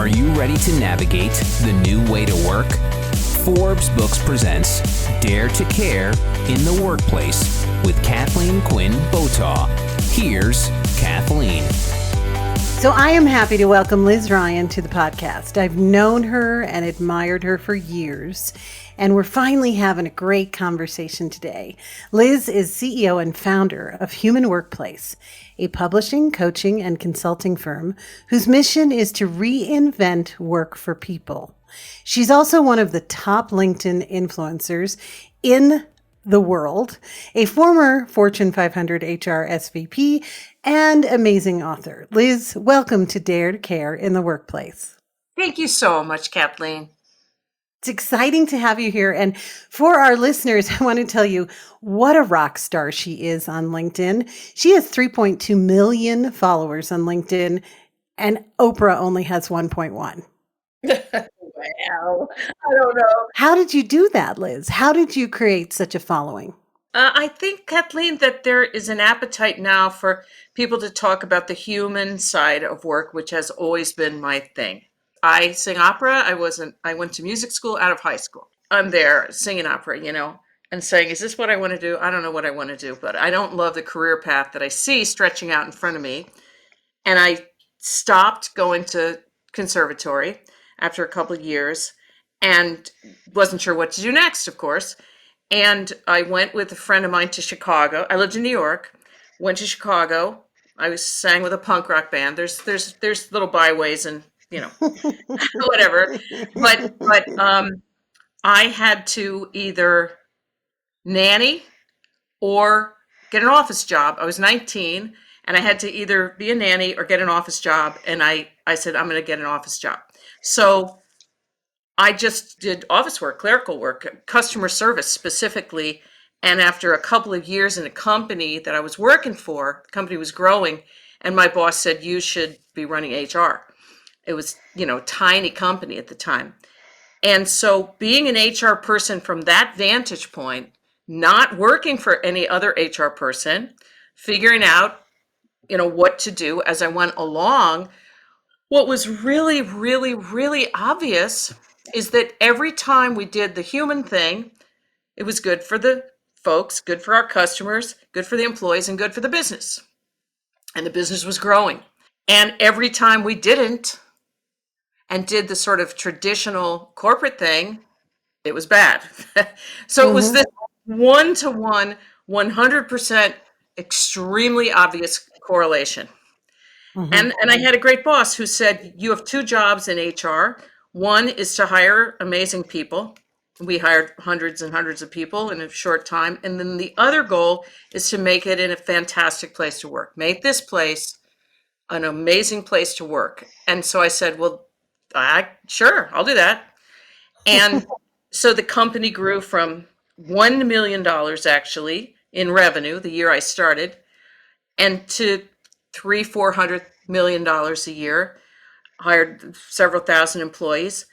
Are you ready to navigate the new way to work? Forbes Books presents Dare to Care in the Workplace with Kathleen Quinn Botaw. Here's Kathleen. So I am happy to welcome Liz Ryan to the podcast. I've known her and admired her for years, and we're finally having a great conversation today. Liz is CEO and founder of Human Workplace, a publishing, coaching, and consulting firm whose mission is to reinvent work for people. She's also one of the top LinkedIn influencers in the world, a former Fortune 500 HR SVP, and amazing author. Liz, welcome to Dare to Care in the Workplace. Thank you so much, Kathleen. It's exciting to have you here. And for our listeners, I want to tell you what a rock star she is on LinkedIn. She has 3.2 million followers on LinkedIn, and Oprah only has 1.1. Wow. I don't know. How did you do that, Liz? How did you create such a following? I think, Kathleen, that there is an appetite now for people to talk about the human side of work, which has always been my thing. I sing opera. I went to music school out of high school. I'm there singing opera, and saying, is this what I want to do? I don't know what I want to do, but I don't love the career path that I see stretching out in front of me. And I stopped going to conservatory after a couple of years and wasn't sure what to do next, of course. And I went with a friend of mine to Chicago. I lived in New York, went to Chicago. I sang with a punk rock band. There's little byways and, whatever. But I had to either nanny or get an office job. I was 19 and I had to either be a nanny or get an office job. And I said, I'm going to get an office job. So I just did office work, clerical work, customer service specifically. And after a couple of years in a company that I was working for, the company was growing, and my boss said, you should be running HR. It was, tiny company at the time. And so being an HR person from that vantage point, not working for any other HR person, figuring out, what to do as I went along, what was really, really, really obvious is that every time we did the human thing, it was good for the folks, good for our customers, good for the employees, and good for the business. And the business was growing. And every time we didn't and did the sort of traditional corporate thing, it was bad. So It was this one-to-one, 100% extremely obvious correlation. And I had a great boss who said, you have two jobs in HR. One is to hire amazing people. We hired hundreds and hundreds of people in a short time. And then the other goal is to make it in a fantastic place to work. Make this place an amazing place to work. And so I said, well, sure, I'll do that. And so the company grew from $1 million actually in revenue the year I started, and to $400 million a year, hired several thousand employees.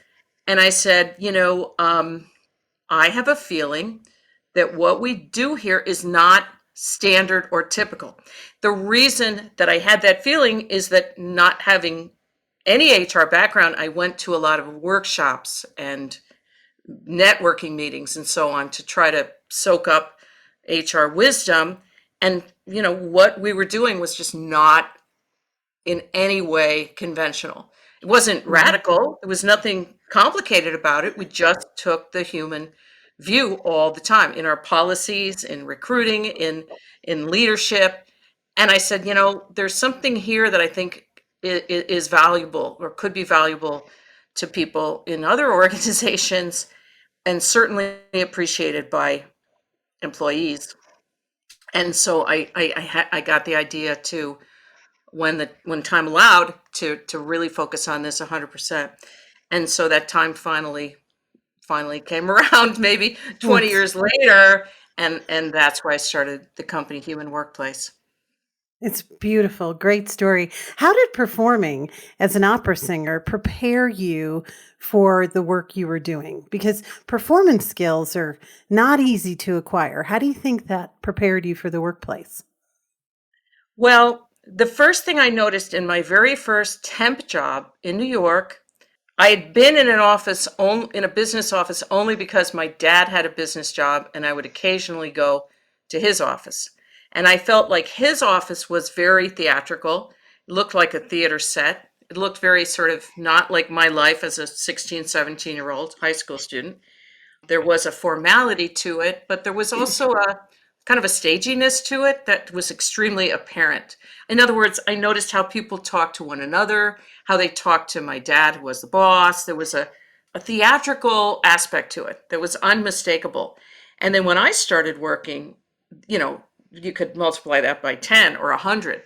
And I said, I have a feeling that what we do here is not standard or typical. The reason that I had that feeling is that, not having any HR background, I went to a lot of workshops and networking meetings and so on to try to soak up HR wisdom. And, what we were doing was just not in any way conventional. It wasn't radical. There was nothing complicated about it. We just took the human view all the time in our policies, in recruiting, in leadership. And I said, there's something here that I think is valuable or could be valuable to people in other organizations, and certainly appreciated by employees. And so I got the idea to, when time allowed, to really focus on this 100%. And so that time finally came around, maybe 20 years later, and that's why I started the company Human Workplace. It's beautiful. Great story. How did performing as an opera singer prepare you for the work you were doing? Because performance skills are not easy to acquire. How do you think that prepared you for the workplace? Well, the first thing I noticed in my very first temp job in New York, I had been in an office, in a business office, only because my dad had a business job and I would occasionally go to his office. And I felt like his office was very theatrical. It looked like a theater set. It looked very sort of not like my life as a 16, 17-year-old high school student. There was a formality to it, but there was also a kind of a staginess to it that was extremely apparent. In other words, I noticed how people talked to one another, how they talked to my dad, who was the boss. There was a theatrical aspect to it that was unmistakable. And then when I started working, you could multiply that by 10 or 100.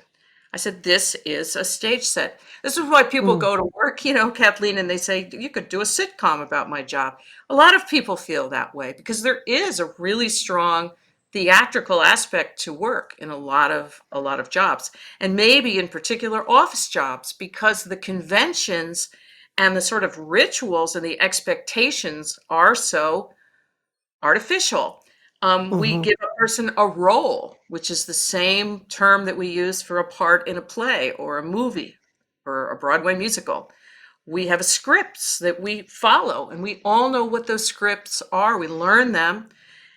I said, this is a stage set. This is why people Mm. go to work, Kathleen, and they say, you could do a sitcom about my job. A lot of people feel that way because there is a really strong theatrical aspect to work in a lot of jobs, and maybe in particular office jobs, because the conventions and the sort of rituals and the expectations are so artificial. We Mhm. give a person a role, which is the same term that we use for a part in a play or a movie or a Broadway musical. We have scripts that we follow, and we all know what those scripts are. We learn them,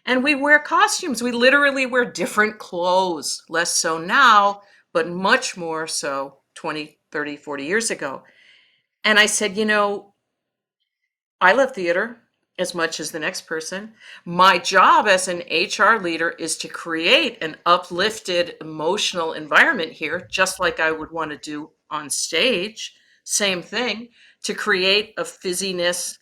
and we wear costumes. We literally wear different clothes, less so now, but much more so 20, 30, 40 years ago. And I said, I love theater as much as the next person. My job as an HR leader is to create an uplifted emotional environment here, just like I would want to do on stage. Same thing, to create a fizziness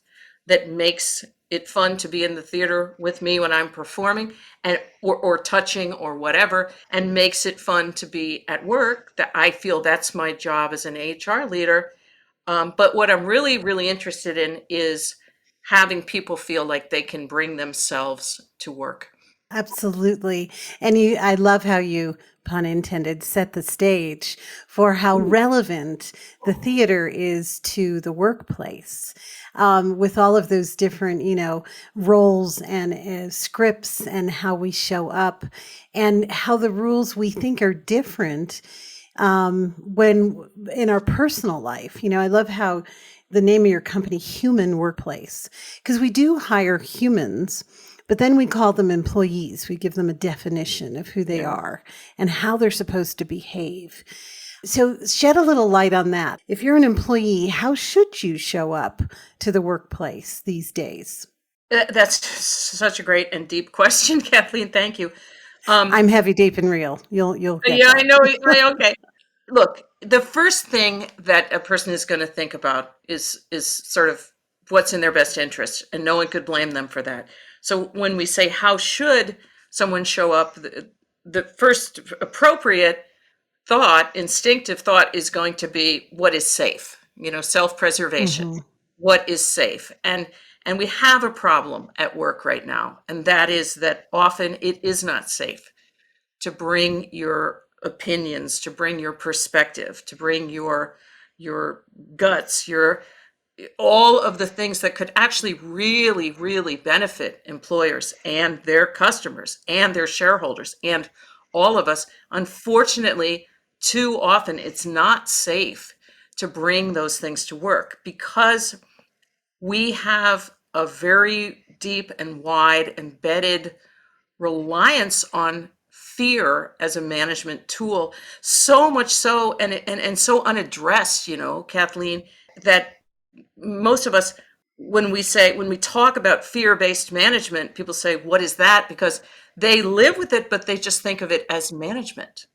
that makes it fun to be in the theater with me when I'm performing and or touching or whatever, and makes it fun to be at work. That I feel that's my job as an HR leader. But what I'm really, really interested in is having people feel like they can bring themselves to work. Absolutely. And I love how you, pun intended, set the stage for how Mm. relevant the theater is to the workplace, with all of those different, roles and scripts and how we show up and how the rules we think are different when in our personal life. I love how the name of your company, Human Workplace, because we do hire humans, but then we call them employees. We give them a definition of who they Yeah. are and how they're supposed to behave. So shed a little light on that. If you're an employee, how should you show up to the workplace these days? That's such a great and deep question, Kathleen. Thank you. I'm heavy, deep, and real. You'll get Yeah, I that. know. Okay. Look, the first thing that a person is going to think about is sort of what's in their best interest, and no one could blame them for that. So when we say how should someone show up, the first appropriate thought, instinctive thought, is going to be what is safe. Self-preservation. Hmm. What is safe? And we have a problem at work right now, and that is that often it is not safe to bring your opinions, to bring your perspective, to bring your guts, your all of the things that could actually really, really benefit employers and their customers and their shareholders and all of us. Unfortunately, too often it's not safe to bring those things to work because we have a very deep and wide embedded reliance on fear as a management tool, so much so and so unaddressed, Kathleen, that most of us, when we talk about fear-based management, people say, what is that? Because they live with it, but they just think of it as management.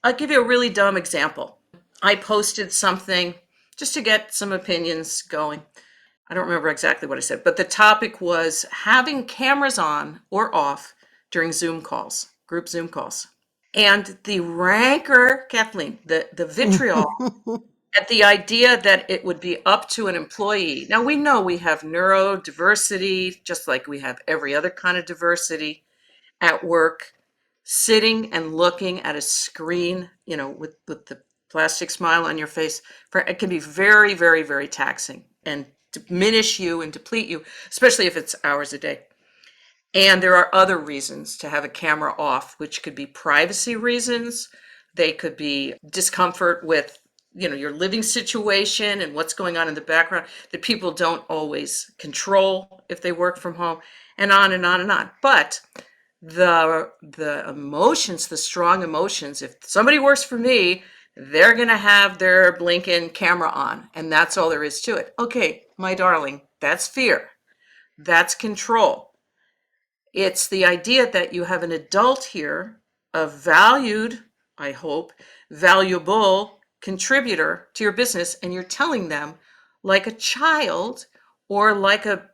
I'll give you a really dumb example. I posted something just to get some opinions going. I don't remember exactly what I said, but the topic was having cameras on or off during Zoom calls, group Zoom calls. And the rancor, Kathleen, the vitriol at the idea that it would be up to an employee. Now, we know we have neurodiversity, just like we have every other kind of diversity at work. Sitting and looking at a screen, with the plastic smile on your face, it can be very, very, very taxing and diminish you and deplete you, especially if it's hours a day. And there are other reasons to have a camera off, which could be privacy reasons. They could be discomfort with your living situation and what's going on in the background that people don't always control if they work from home, and on and on and on. But the emotions, the strong emotions, if somebody works for me, they're going to have their blinking camera on, and that's all there is to it. Okay, my darling, that's fear. That's control. It's the idea that you have an adult here, a valued, I hope, valuable contributor to your business, and you're telling them, like a child or like a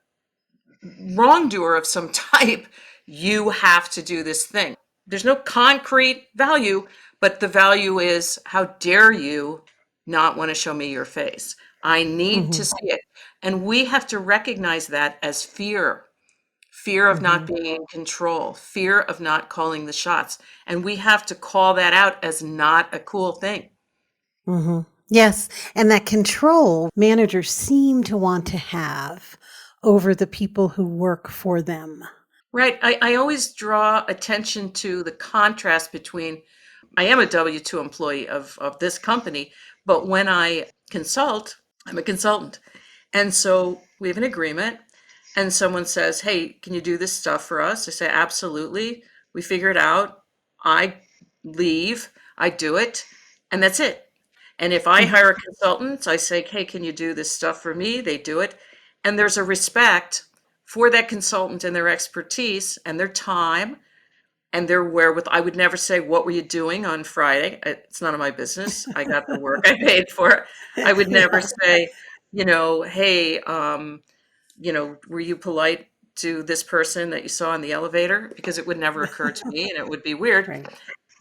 wrongdoer of some type, you have to do this thing. There's no concrete value, but the value is, how dare you not want to show me your face? I need to Hmm. see it. And we have to recognize that as fear of not Hmm. being in control, fear of not calling the shots. And we have to call that out as not a cool thing. Hmm. Yes. And that control managers seem to want to have over the people who work for them. Right. I always draw attention to the contrast between, I am a W-2 employee of this company, but when I consult, I'm a consultant. And so we have an agreement, and someone says, hey, can you do this stuff for us? I say, absolutely. We figure it out. I leave, I do it, and that's it. And if I Hmm. hire a consultant, I say, hey, can you do this stuff for me? They do it. And there's a respect for that consultant and their expertise and their time and their wherewithal. I would never say, what were you doing on Friday? It's none of my business. I got the work, I paid for it. I would never Yeah. say, hey, were you polite to this person that you saw in the elevator? Because it would never occur to me and it would be weird. Right.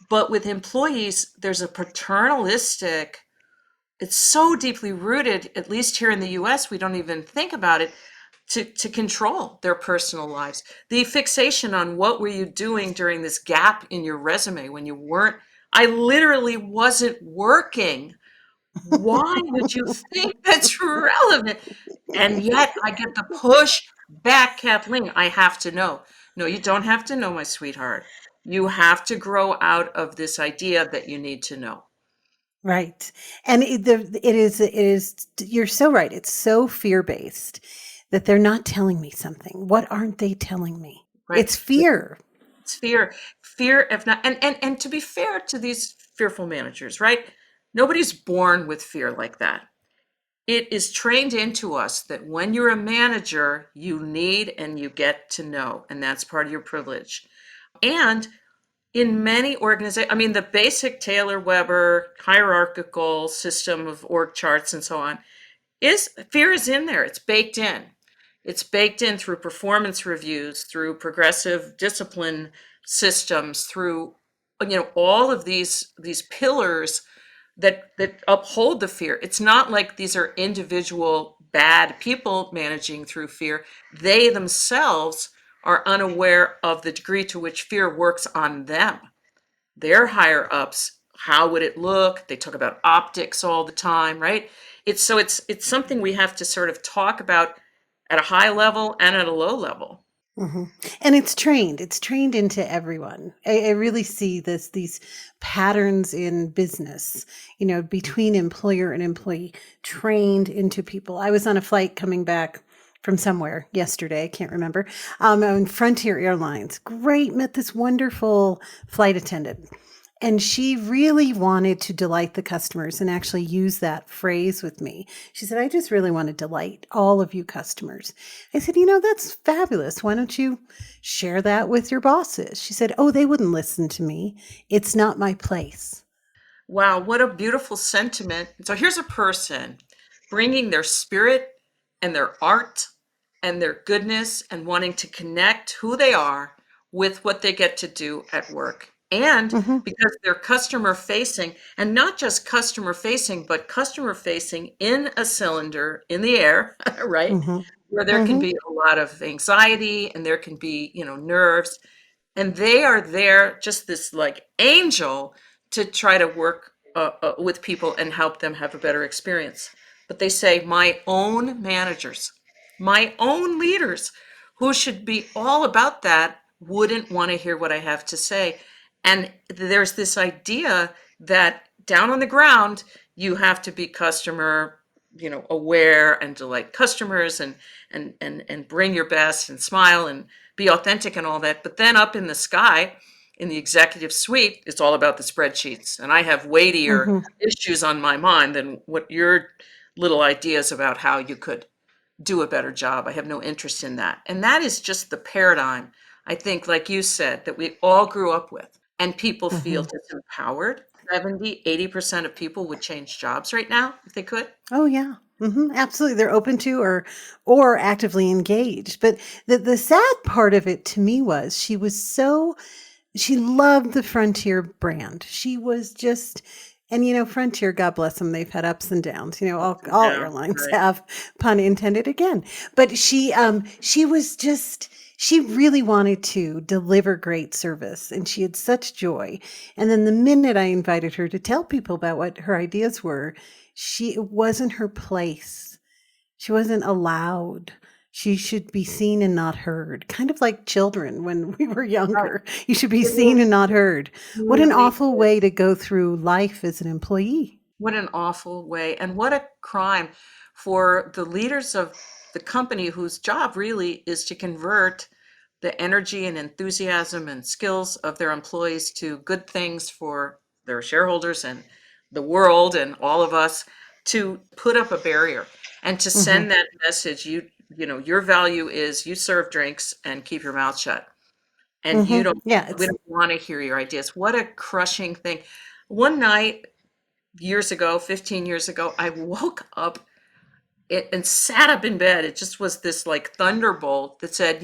But with employees, there's a paternalistic, it's so deeply rooted, at least here in the US, we don't even think about it, to control their personal lives. The fixation on what were you doing during this gap in your resume when you weren't, I literally wasn't working. Why would you think that's relevant? And yet I get the push back, Kathleen. I have to know. No, you don't have to know, my sweetheart. You have to grow out of this idea that you need to know. Right. And you're so right. It's so fear based that they're not telling me something. What aren't they telling me? Right? It's fear. It's fear of not, and to be fair to these fearful managers, right? Nobody's born with fear like that. It is trained into us that when you're a manager, you need and you get to know, and that's part of your privilege. And in many organizations, I mean, the basic Taylor Weber hierarchical system of org charts and so on is, fear is in there. It's baked in. It's baked in through performance reviews, through progressive discipline systems, through all of these pillars that uphold the fear. It's not like these are individual bad people managing through fear. They themselves are unaware of the degree to which fear works on them. Their higher ups, how would it look? They talk about optics all the time, right? It's something we have to sort of talk about at a high level and at a low level. Hmm. And it's trained. It's trained into everyone. I really see these patterns in business, between employer and employee, trained into people. I was on a flight coming back from somewhere yesterday. I can't remember. On Frontier Airlines. Great. Met this wonderful flight attendant. And she really wanted to delight the customers and actually use that phrase with me. She said, I just really want to delight all of you customers. I said, that's fabulous. Why don't you share that with your bosses? She said, oh, they wouldn't listen to me. It's not my place. Wow, what a beautiful sentiment. So here's a person bringing their spirit and their art and their goodness and wanting to connect who they are with what they get to do at work. And Hmm. because they're customer facing, and not just customer facing, but customer facing in a cylinder in the air, right? Hmm. Where there can Hmm. be a lot of anxiety and there can be, nerves. And they are there, just this like angel, to try to work with people and help them have a better experience. But they say, my own managers, my own leaders who should be all about that wouldn't want to hear what I have to say. And there's this idea that down on the ground, you have to be customer, aware and delight customers and bring your best and smile and be authentic and all that. But then up in the sky, in the executive suite, it's all about the spreadsheets. And I have weightier Hmm. issues on my mind than what your little ideas about how you could do a better job. I have no interest in that. And that is just the paradigm, I think, like you said, that we all grew up with. And people feel Hmm. disempowered. 70-80% of people would change jobs right now if they could. Oh yeah. Absolutely. They're open to or actively engaged. But the sad part of it to me was she loved the Frontier brand. She was just, and Frontier, God bless them, they've had ups and downs. All Yeah, airlines right. have, pun intended again. But she was just, she really wanted to deliver great service, and she had such joy. And then the minute I invited her to tell people about what her ideas were, it wasn't her place. She wasn't allowed. She should be seen and not heard. Kind of like children when we were Right. younger. You should be It seen and not heard. What an really awful way to go through life as an employee. What an awful way, and what a crime for the leaders of the company whose job really is to convert the energy and enthusiasm and skills of their employees to good things for their shareholders and the world and all of us, to put up a barrier and to Hmm. send that message. Your value is you serve drinks and keep your mouth shut, and Hmm. you don't Yeah, we it's don't want to hear your ideas. What a crushing thing. One night years ago, 15 years ago, I woke up and sat up in bed. It just was this like thunderbolt that said,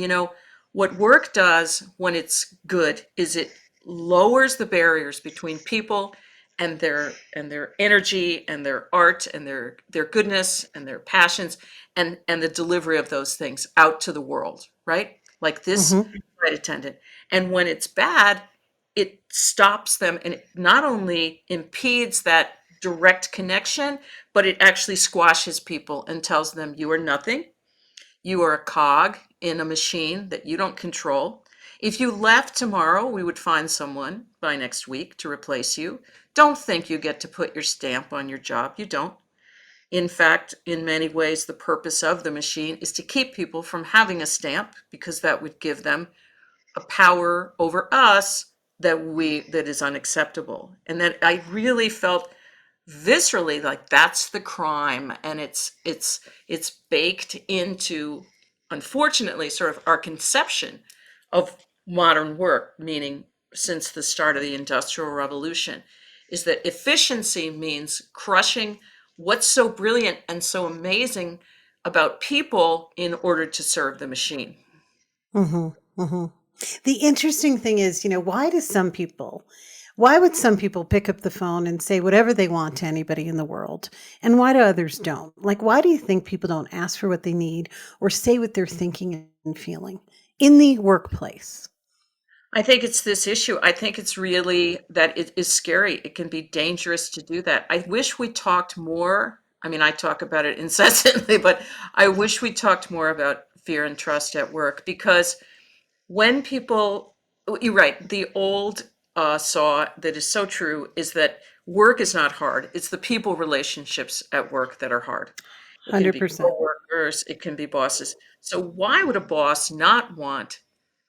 what work does when it's good is it lowers the barriers between people and their energy and their art and their goodness and their passions and the delivery of those things out to the world, right? Like this hmm flight attendant. And when it's bad, it stops them and it not only impedes that direct connection, but it actually squashes people and tells them you are nothing. You are a cog in a machine that you don't control. If you left tomorrow, we would find someone by next week to replace you. Don't think you get to put your stamp on your job. You don't. In fact, in many ways, the purpose of the machine is to keep people from having a stamp because that would give them a power over us that is unacceptable. And that I really felt viscerally like that's the crime, and it's baked into, unfortunately, sort of our conception of modern work, meaning since the start of the industrial revolution, is that efficiency means crushing what's so brilliant and so amazing about people in order to serve the machine. hmm hmm The interesting thing is, why would some people pick up the phone and say whatever they want to anybody in the world? And why do others don't? Like, why do you think people don't ask for what they need or say what they're thinking and feeling in the workplace? I think it's this issue. I think it's really that it is scary. It can be dangerous to do that. I wish we talked more. I mean, I talk about it incessantly, but I wish we talked more about fear and trust at work because when people, you're right, the old saw that is so true is that work is not hard. It's the people relationships at work that are hard. It can be 100%. coworkers, it can be bosses. So why would a boss not want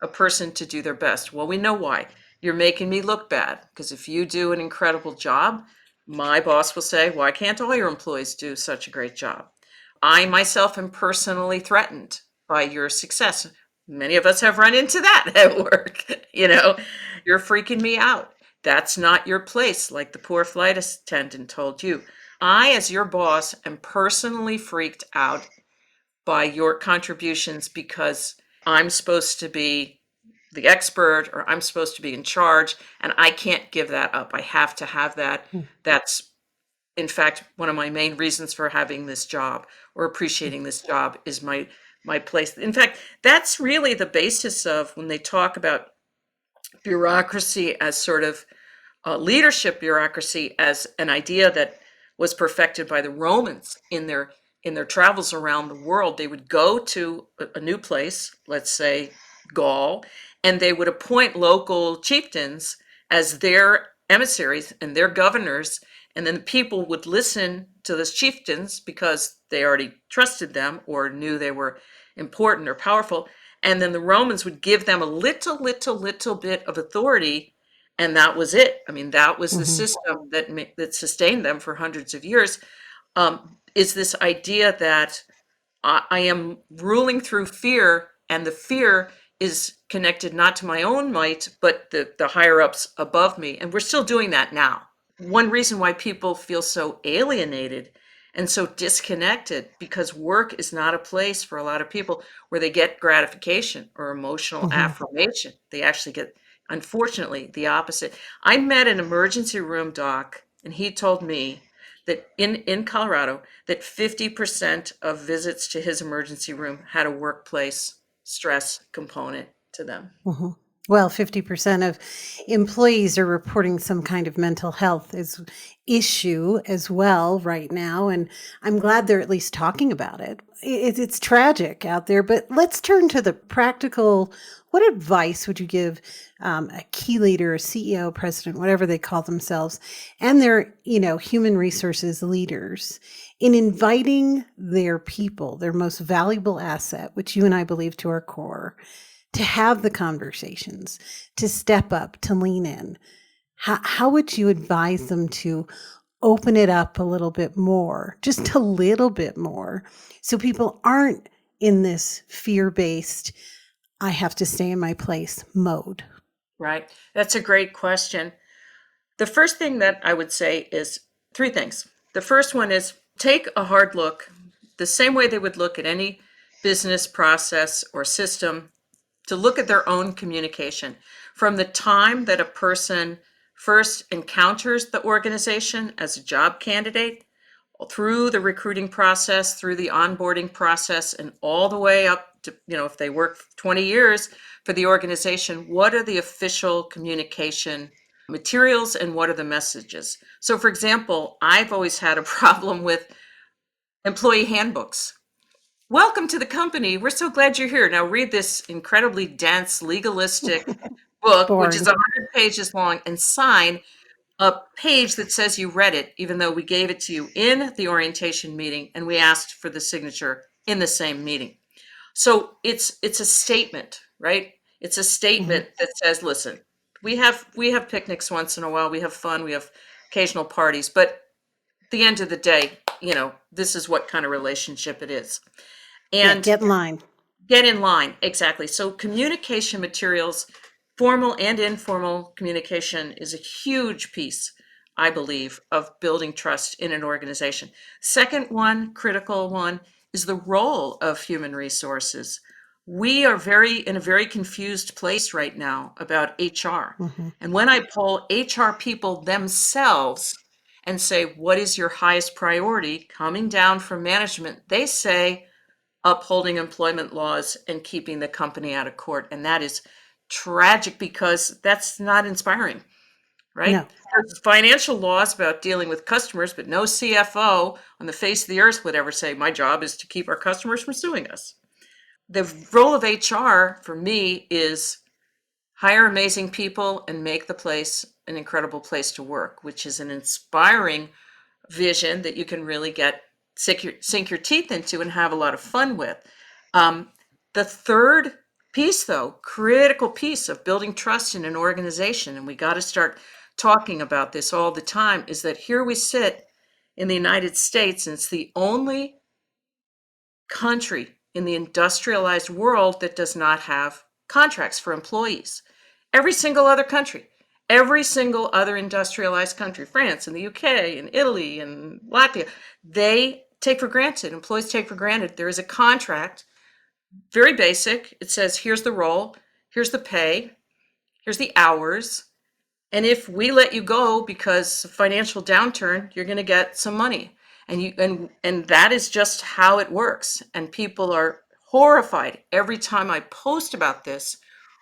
a person to do their best? Well, we know why. You're making me look bad because if you do an incredible job, my boss will say, why can't all your employees do such a great job? I myself am personally threatened by your success. Many of us have run into that at work. You're freaking me out. That's not your place, like the poor flight attendant told you. I, as your boss, am personally freaked out by your contributions because I'm supposed to be the expert or I'm supposed to be in charge, and I can't give that up. I have to have that. That's, in fact, one of my main reasons for having this job or appreciating this job is my place. In fact, that's really the basis of when they talk about bureaucracy as sort of leadership bureaucracy as an idea that was perfected by the Romans in their travels around the world. They would go to a new place, let's say Gaul, and they would appoint local chieftains as their emissaries and their governors, And then the people would listen to the chieftains because they already trusted them or knew they were important or powerful. And then the Romans would give them a little bit of authority, and that was it. I mean, that was the system that sustained them for hundreds of years. Is this idea that I am ruling through fear, and the fear is connected not to my own might, but the higher ups above me. And we're still doing that now. One reason why people feel so alienated and so disconnected, because work is not a place for a lot of people where they get gratification or emotional affirmation. They actually get, unfortunately, the opposite. I met an emergency room doc, and he told me that in Colorado, that 50% of visits to his emergency room had a workplace stress component to them. Well, 50% of employees are reporting some kind of mental health issue as well right now. And I'm glad they're at least talking about it. It's tragic out there, but let's turn to the practical. What advice would you give a key leader, a CEO, president, whatever they call themselves, and their, human resources leaders in inviting their people, their most valuable asset, which you and I believe to our core, to have the conversations, to step up, to lean in? How would you advise them to open it up a little bit more, just a little bit more, so people aren't in this fear-based, I have to stay in my place mode? Right. That's a great question. The first thing that I would say is three things. The first one is take a hard look, the same way they would look at any business process or system, to look at their own communication from the time that a person first encounters the organization as a job candidate, through the recruiting process, through the onboarding process, and all the way up to, if they work 20 years for the organization, what are the official communication materials and what are the messages? So, for example, I've always had a problem with employee handbooks. Welcome to the company. We're so glad you're here. Now read this incredibly dense, legalistic book, which is 100 pages long, and sign a page that says you read it, even though we gave it to you in the orientation meeting and we asked for the signature in the same meeting. So it's a statement, right? It's a statement that says, listen, we have picnics once in a while, we have fun, we have occasional parties, but at the end of the day, this is what kind of relationship it is. And get in line. Get in line, exactly. So communication materials, formal and informal communication, is a huge piece, I believe, of building trust in an organization. Second one, critical one, is the role of human resources. We are in a very confused place right now about HR. And when I poll HR people themselves and say, what is your highest priority coming down from management? They say, upholding employment laws and keeping the company out of court. And that is tragic because that's not inspiring, right? No. There's financial laws about dealing with customers, but no CFO on the face of the earth would ever say, my job is to keep our customers from suing us. The role of HR for me is hire amazing people and make the place an incredible place to work, which is an inspiring vision that you can really sink your teeth into and have a lot of fun with. The third piece, though, critical piece of building trust in an organization, and we got to start talking about this all the time, is that here we sit in the United States, and it's the only country in the industrialized world that does not have contracts for employees. Every single other country, every single other industrialized country, France and the UK and Italy and Latvia, they take for granted, employees take for granted, there is a contract, very basic. It says, here's the role, here's the pay, here's the hours. And if we let you go because of financial downturn, you're going to get some money. And that is just how it works. And people are horrified every time I post about this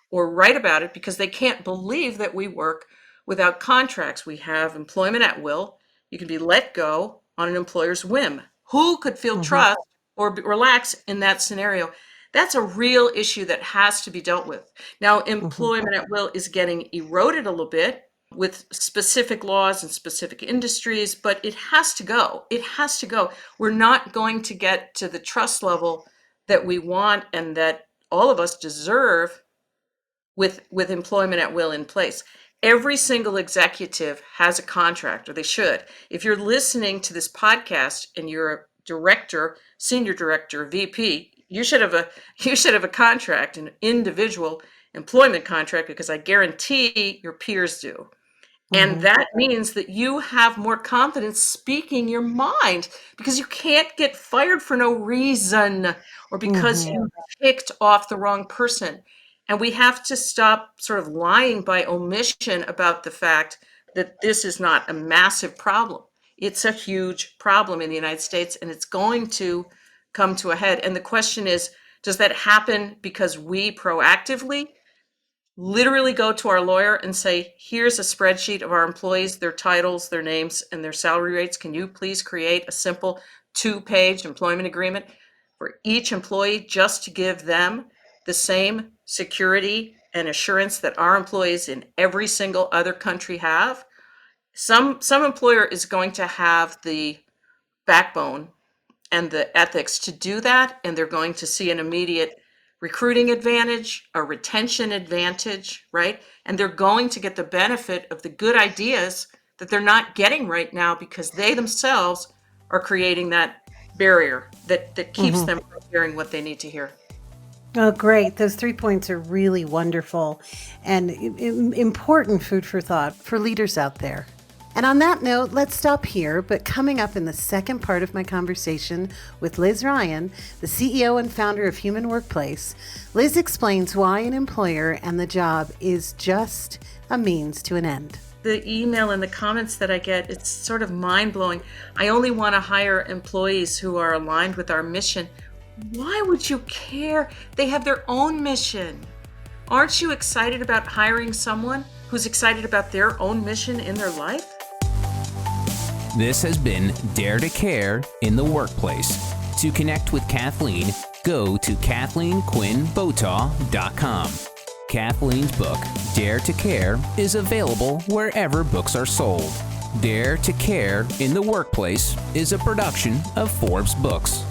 or write about it because they can't believe that we work without contracts. We have employment at will. You can be let go on an employer's whim. Who could feel trust or relax in that scenario? That's a real issue that has to be dealt with. Now, employment at will is getting eroded a little bit with specific laws and specific industries, but it has to go. It has to go. We're not going to get to the trust level that we want and that all of us deserve with employment at will in place. Every single executive has a contract, or they should. If you're listening to this podcast and you're a director, senior director, VP, you should have a contract, an individual employment contract, because I guarantee your peers do. And that means that you have more confidence speaking your mind, because you can't get fired for no reason or because you picked off the wrong person. And we have to stop sort of lying by omission about the fact that this is not a massive problem. It's a huge problem in the United States, and it's going to come to a head. And the question is, does that happen because we proactively literally go to our lawyer and say, here's a spreadsheet of our employees, their titles, their names, and their salary rates. Can you please create a simple 2-page employment agreement for each employee, just to give them the same security and assurance that our employees in every single other country have? Some employer is going to have the backbone and the ethics to do that, and they're going to see an immediate recruiting advantage, a retention advantage, right? And they're going to get the benefit of the good ideas that they're not getting right now, because they themselves are creating that barrier that keeps them from hearing what they need to hear. Oh, great. Those 3 points are really wonderful and important food for thought for leaders out there. And on that note, let's stop here. But coming up in the second part of my conversation with Liz Ryan, the CEO and founder of Human Workplace, Liz explains why an employer and the job is just a means to an end. The email and the comments that I get, it's sort of mind-blowing. I only want to hire employees who are aligned with our mission. Why would you care? They have their own mission. Aren't you excited about hiring someone who's excited about their own mission in their life? This has been Dare to Care in the Workplace. To connect with Kathleen, go to KathleenQuinnBotaw.com. Kathleen's book, Dare to Care, is available wherever books are sold. Dare to Care in the Workplace is a production of Forbes Books.